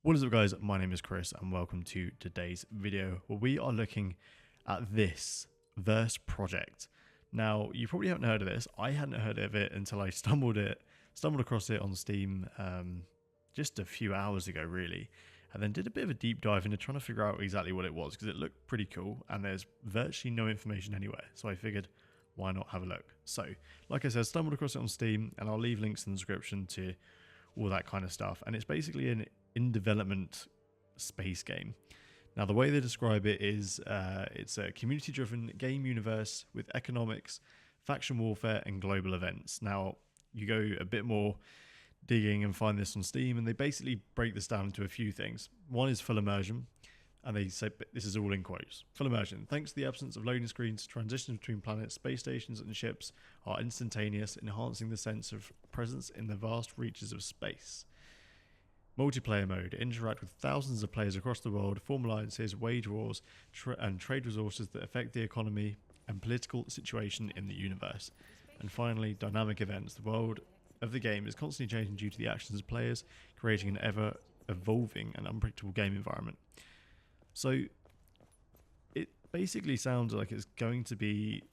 What is up, guys? My name is Chris and welcome to today's video where we are looking at this Verse project. Now, you probably haven't heard of this. I hadn't heard of it until I stumbled across it on Steam just a few hours ago, really, and then did a bit of a deep dive into trying to figure out exactly what it was because it looked pretty cool and there's virtually no information anywhere. So I figured, why not have a look? So, like I said, stumbled across it on Steam, and I'll leave links in the description to all that kind of stuff. And it's basically an in-development space game. Now, the way they describe it is it's a community-driven game universe with economics, faction warfare, and global events. Now, you go a bit more digging and find this on Steam, and they basically break this down into a few things. One is full immersion, and they say this is all in quotes. Full immersion. Thanks to the absence of loading screens, transitions between planets, space stations, and ships are instantaneous, enhancing the sense of presence in the vast reaches of space. Multiplayer mode. Interact with thousands of players across the world, form alliances, wage wars, and trade resources that affect the economy and political situation in the universe. And finally, dynamic events. The world of the game is constantly changing due to the actions of players, creating an ever-evolving and unpredictable game environment. So, it basically sounds like it's going to be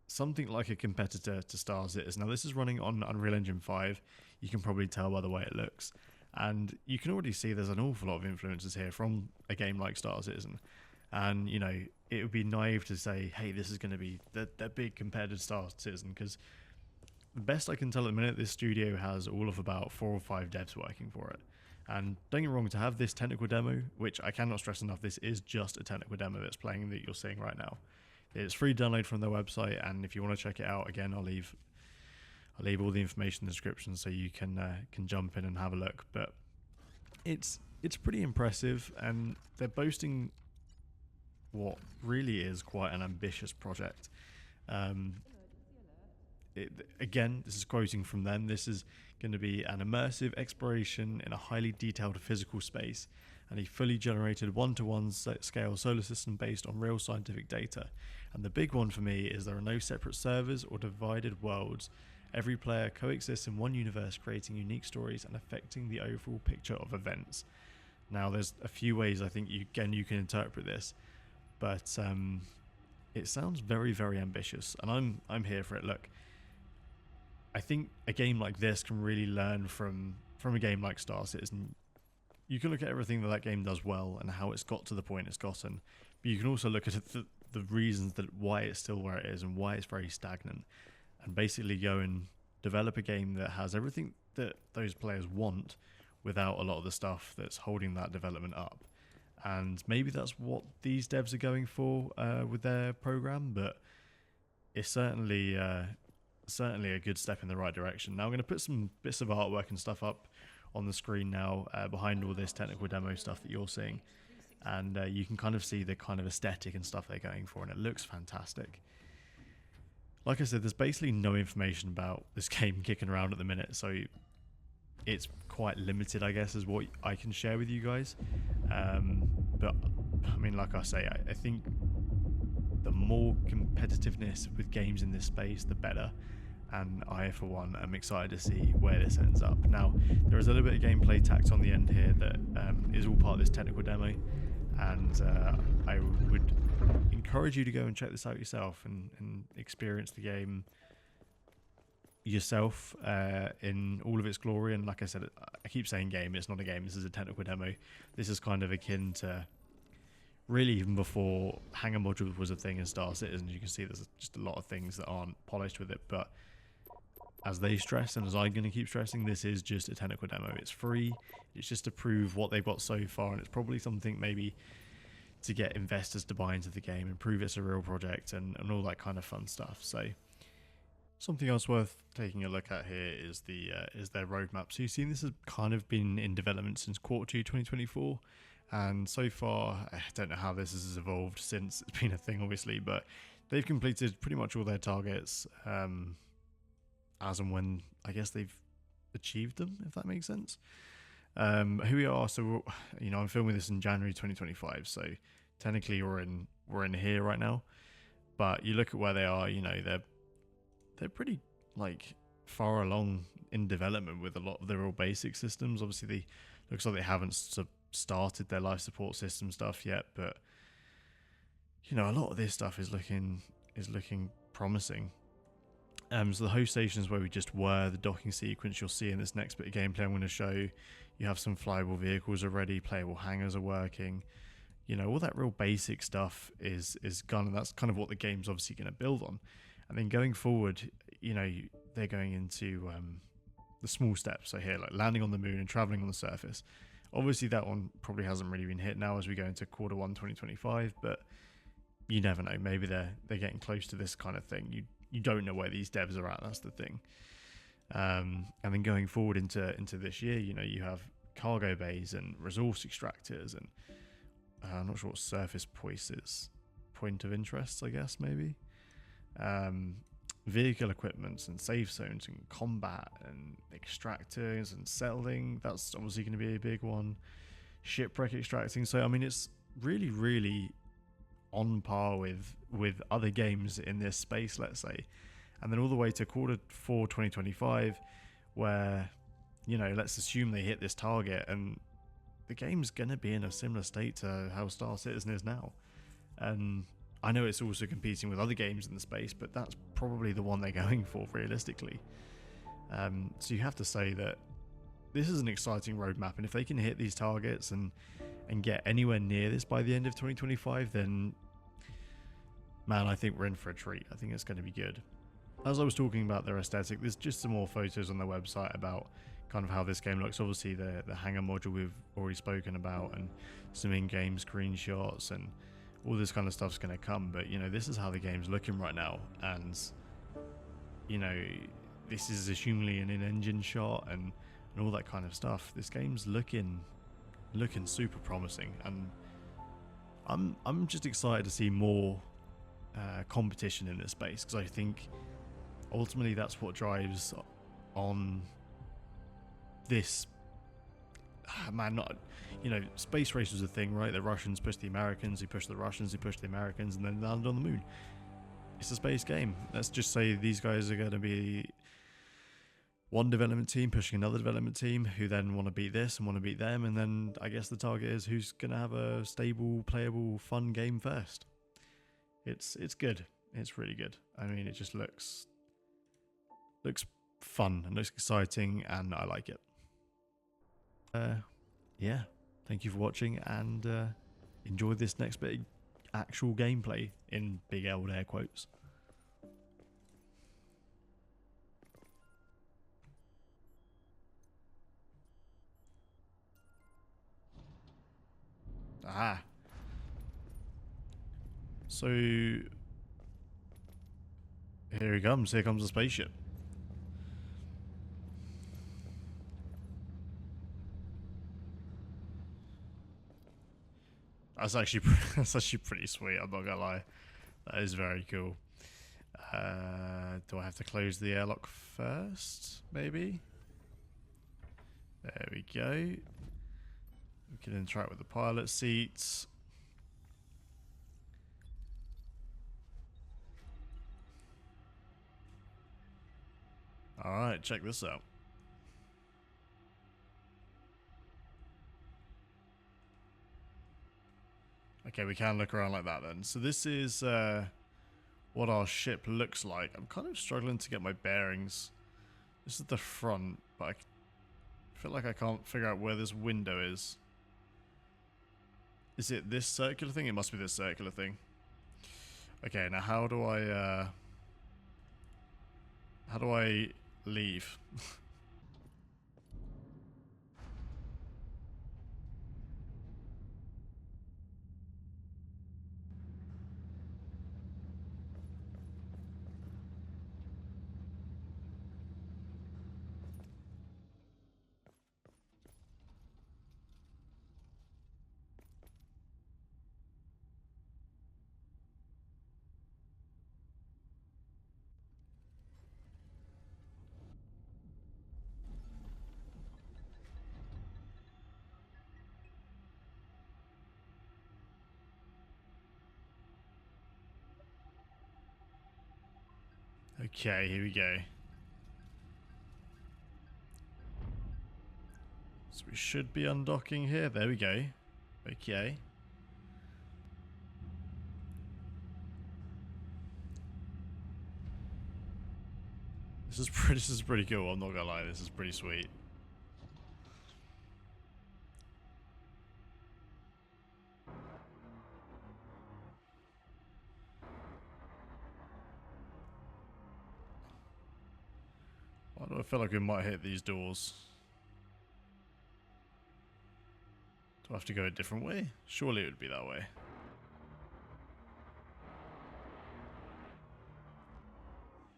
something like a competitor to Star Citizen. Now, this is running on Unreal Engine 5. You can probably tell by the way it looks. And you can already see there's an awful lot of influences here from a game like Star Citizen. And, you know, it would be naive to say, hey, this is going to be the big competitor to Star Citizen, because the best I can tell at the minute, this studio has all of about 4 or 5 devs working for it. And don't get me wrong, to have this technical demo, which I cannot stress enough, this is just a technical demo that's playing that you're seeing right now. It's free download from their website, and if you want to check it out, again, I'll leave all the information in the description so you can jump in and have a look. But it's pretty impressive, and they're boasting what really is quite an ambitious project. Again, this is quoting from them. This is going to be an immersive exploration in a highly detailed physical space and a fully generated one-to-one scale solar system based on real scientific data. And the big one for me is there are no separate servers or divided worlds. Every player coexists in one universe, creating unique stories and affecting the overall picture of events. Now, there's a few ways I think you can interpret this, but it sounds very, very ambitious, and I'm here for it. Look, I think a game like this can really learn from a game like Star Citizen. You can look at everything that game does well and how it's got to the point it's gotten, but you can also look at the reasons that why it's still where it is and why it's very stagnant, and basically go and develop a game that has everything that those players want without a lot of the stuff that's holding that development up. And maybe that's what these devs are going for with their program, but it's certainly a good step in the right direction. Now I'm going to put some bits of artwork and stuff up on the screen now behind all this technical demo stuff that you're seeing, and you can kind of see the kind of aesthetic and stuff they're going for, and it looks fantastic. Like I said, there's basically no information about this game kicking around at the minute, so it's quite limited, I guess, is what I can share with you guys. But I mean, like I say, I think the more competitiveness with games in this space, the better. And I, for one, am excited to see where this ends up. Now, there is a little bit of gameplay tacked on the end here that is all part of this technical demo, and I would encourage you to go and check this out yourself and experience the game yourself in all of its glory. And like I said, I keep saying game, it's not a game, this is a technical demo. This is kind of akin to really even before Hangar Module was a thing in Star Citizen. You can see there's just a lot of things that aren't polished with it, but as they stress, and as I'm going to keep stressing, this is just a technical demo. It's free, it's just to prove what they've got so far, and it's probably something maybe to get investors to buy into the game and prove it's a real project and all that kind of fun stuff. So something else worth taking a look at here is their roadmap. So you've seen this has kind of been in development since Q2 2024, and so far, I don't know how this has evolved since it's been a thing, obviously, but they've completed pretty much all their targets as and when, I guess, they've achieved them, if that makes sense. Who we are, so I'm filming this in January 2025, so technically we're in here right now. But you look at where they are, they're pretty far along in development with a lot of their real basic systems. Obviously, looks like they haven't started their life support system stuff yet, but you know, a lot of this stuff is looking promising. So the host stations where we just were, the docking sequence you'll see in this next bit of gameplay I'm going to show. You have some flyable vehicles already, playable hangars are working. You know, all that real basic stuff is gone, and that's kind of what the game's obviously going to build on. And then going forward, you know, they're going into the small steps. So here, like landing on the moon and traveling on the surface. Obviously, that one probably hasn't really been hit now as we go into quarter 1 2025, but you never know. Maybe they're getting close to this kind of thing. You don't know where these devs are at. That's the thing. And then going forward into this year, you know, you have cargo bays and resource extractors, and I'm not sure what surface point of interest, I guess, maybe. Vehicle equipments and safe zones and combat and extractors and settling. That's obviously going to be a big one. Shipwreck extracting. So, I mean, it's really, really on par with other games in this space, let's say. And then all the way to quarter 4 2025, where, you know, let's assume they hit this target and the game's going to be in a similar state to how Star Citizen is now. And I know it's also competing with other games in the space, but that's probably the one they're going for, realistically. So you have to say that this is an exciting roadmap, and if they can hit these targets and get anywhere near this by the end of 2025, then, man, I think we're in for a treat. I think it's going to be good. As I was talking about their aesthetic, there's just some more photos on their website about kind of how this game looks. Obviously, the hangar module we've already spoken about, and some in-game screenshots, and all this kind of stuff's going to come. But, you know, this is how the game's looking right now. And, you know, this is assumingly an in-engine shot and all that kind of stuff. This game's looking super promising, and I'm just excited to see more competition in this space, because I think ultimately that's what drives on this not, you know, space race was a thing, right? The Russians pushed the Americans, who pushed the Russians, who pushed the Americans, and then landed on the moon. It's a space game. Let's just say these guys are going to be one development team pushing another development team, who then want to beat this and want to beat them, and then I guess the target is who's going to have a stable, playable, fun game first. It's good. It's really good. I mean, it just looks fun and looks exciting, and I like it. Yeah, thank you for watching, and enjoy this next bit of actual gameplay in big old air quotes. So here he comes. Here comes the spaceship. That's actually pretty sweet. I'm not gonna lie. That is very cool. Do I have to close the airlock first? Maybe. There we go. We can interact with the pilot seats. Alright, check this out. Okay, we can look around like that then. So this is what our ship looks like. I'm kind of struggling to get my bearings. This is the front, but I feel like I can't figure out where this window is. Is it this circular thing? It must be this circular thing. Okay, now how do I leave? Okay, here we go. So So we should be undocking here. There we go. Okay. This is pretty cool. I'm not gonna lie. This is pretty sweet. Why do I feel like we might hit these doors? Do I have to go a different way? Surely it would be that way.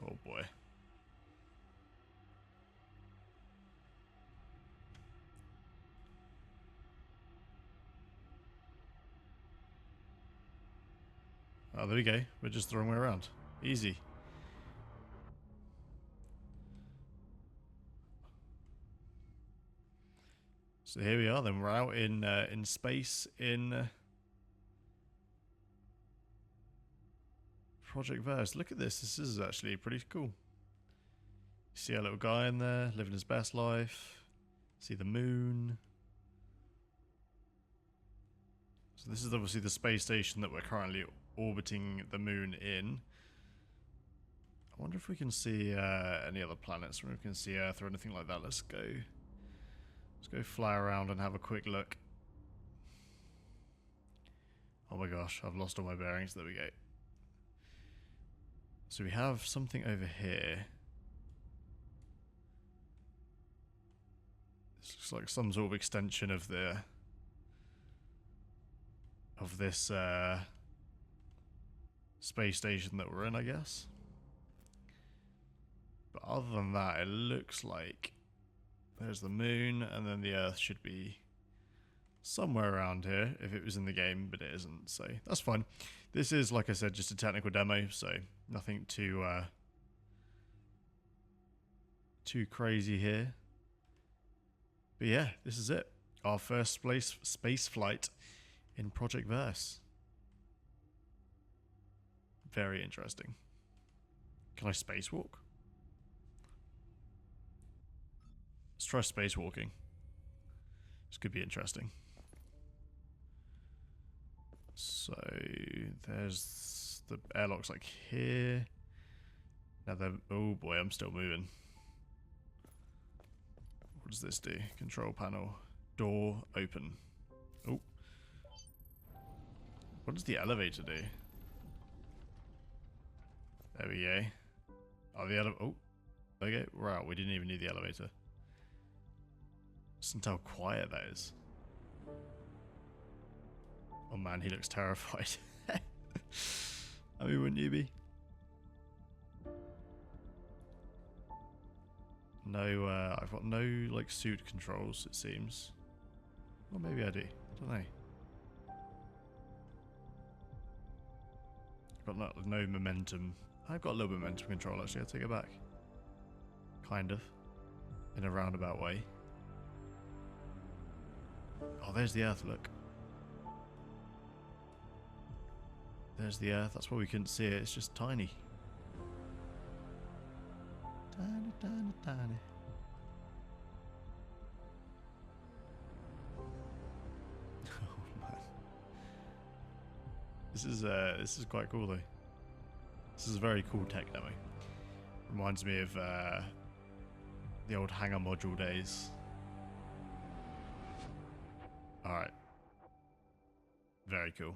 Oh boy. Oh, there we go. We're just the wrong way around. Easy. So here we are. Then we're out in space in Project Verse. Look at this. This is actually pretty cool. See a little guy in there living his best life. See the moon. So this is obviously the space station that we're currently orbiting the moon in. I wonder if we can see any other planets, or if we can see Earth or anything like that. Let's go fly around and have a quick look. Oh my gosh, I've lost all my bearings. There we go. So we have something over here. This looks like some sort of extension of this space station that we're in, I guess. But other than that, it looks like there's the moon, and then the Earth should be somewhere around here if it was in the game, but it isn't, so that's fine. This is, like I said, just a technical demo, so nothing too crazy here. But yeah, this is it. Our first space flight in Project Verse. Very interesting. Can I spacewalk? Let's try spacewalking. This could be interesting. So there's the airlock's like here. Now oh boy, I'm still moving. What does this do? Control panel. Door open. Oh. What does the elevator do? There we go. Oh, the elevator. Oh. Okay, we're out. We didn't even need the elevator. Listen to how quiet that is. Oh man, he looks terrified. I mean, wouldn't you be? No, I've got no, like, suit controls, it seems. Or maybe I do. I don't know. I've got no momentum. I've got a little momentum control, actually. I'll take it back. Kind of. In a roundabout way. Oh, there's the Earth, look. There's the Earth. That's why we couldn't see it. It's just tiny. Tiny, tiny, tiny. Oh man. This is quite cool though. This is a very cool tech demo. Reminds me of the old hangar module days. Alright. Very cool.